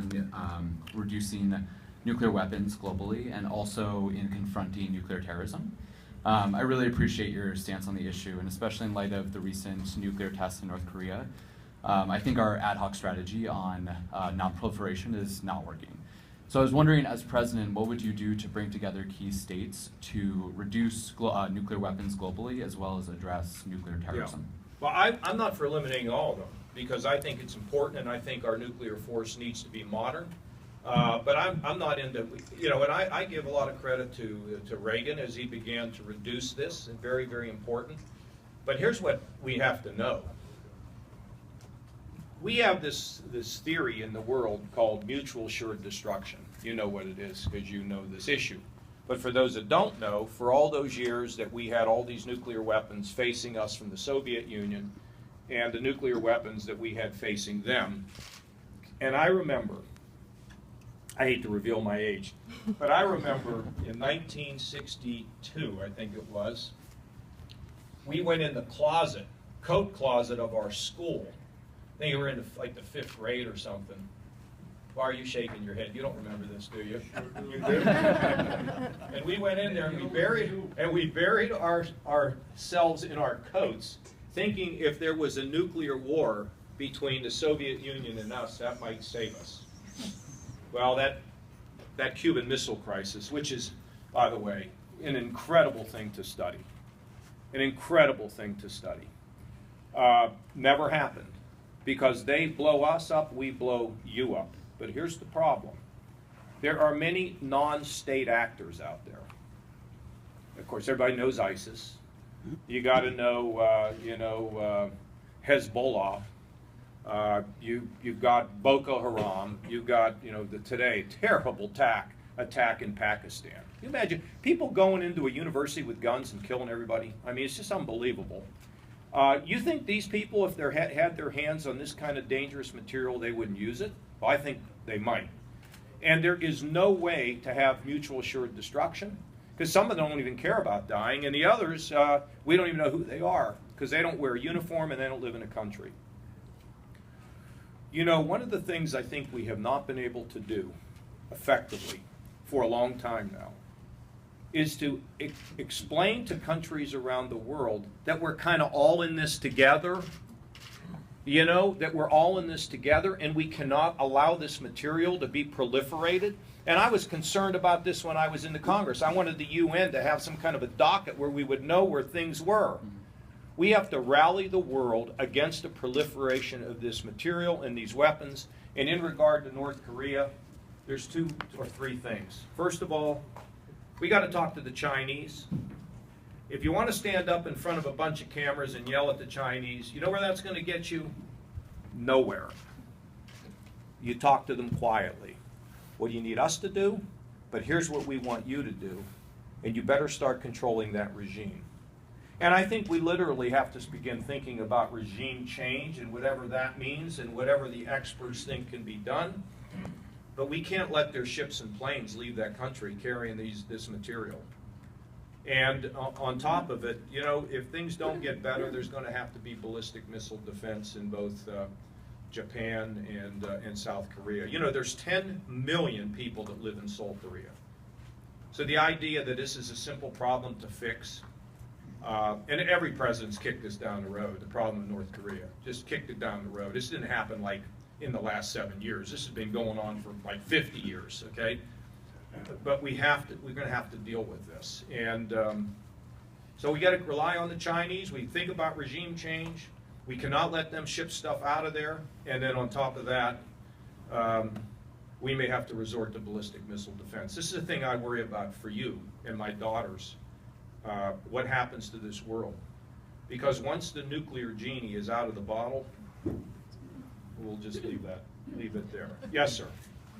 on reducing nuclear weapons globally and also in confronting nuclear terrorism. I really appreciate your stance on the issue, and especially in light of the recent nuclear tests in North Korea. I think our ad hoc strategy on non-proliferation is not working. So I was wondering, as president, what would you do to bring together key states to reduce nuclear weapons globally, as well as address nuclear terrorism? Well, I'm not for eliminating all of them, because I think it's important, and I think our nuclear force needs to be modern. But I'm not into, and I give a lot of credit to Reagan as he began to reduce this, and very, very important. But here's what we have to know. We have this theory in the world called mutual assured destruction. You know what it is because you know this issue. But for those that don't know, for all those years that we had all these nuclear weapons facing us from the Soviet Union and the nuclear weapons that we had facing them, and I remember, I hate to reveal my age, but I remember in 1962, I think it was, we went in the closet, coat closet of our school. I think we were in like the 5th grade or something. Why are you shaking your head? You don't remember this, do you? You do? And we went in there and we buried ourselves in our coats, thinking if there was a nuclear war between the Soviet Union and us, that might save us. Well, that Cuban Missile Crisis, which is, by the way, an incredible thing to study, never happened. Because they blow us up, we blow you up. But here's the problem. There are many non-state actors out there. Of course, everybody knows ISIS. You got to know, Hezbollah. You've got Boko Haram. You've got, the today terrible attack in Pakistan. Can you imagine people going into a university with guns and killing everybody? I mean, it's just unbelievable. You think these people, if they had their hands on this kind of dangerous material, they wouldn't use it? Well, I think they might. And there is no way to have mutual assured destruction, because some of them don't even care about dying, and the others, we don't even know who they are, because they don't wear a uniform and they don't live in a country. One of the things I think we have not been able to do effectively for a long time now is to explain to countries around the world that we're kind of all in this together, that we're all in this together and we cannot allow this material to be proliferated. And I was concerned about this when I was in the Congress. I wanted the UN to have some kind of a docket where we would know where things were. We have to rally the world against the proliferation of this material and these weapons. And in regard to North Korea, there's 2 or 3 things. First of all, we got to talk to the Chinese. If you want to stand up in front of a bunch of cameras and yell at the Chinese, you know where that's going to get you? Nowhere. You talk to them quietly. What do you need us to do? But here's what we want you to do. And you better start controlling that regime. And I think we literally have to begin thinking about regime change and whatever that means and whatever the experts think can be done. But we can't let their ships and planes leave that country carrying this material. And on top of it, if things don't get better, there's going to have to be ballistic missile defense in both Japan and South Korea. There's 10 million people that live in Seoul, Korea. So the idea that this is a simple problem to fix, and every president's kicked this down the road, the problem in North Korea, just kicked it down the road. This didn't happen like in the last 7 years. This has been going on for like 50 years, okay? But we're going to have to deal with this. And so we got to rely on the Chinese. We think about regime change. We cannot let them ship stuff out of there. And then on top of that, we may have to resort to ballistic missile defense. This is the thing I worry about for you and my daughters. What happens to this world? Because once the nuclear genie is out of the bottle, we'll just leave it there. Yes, sir.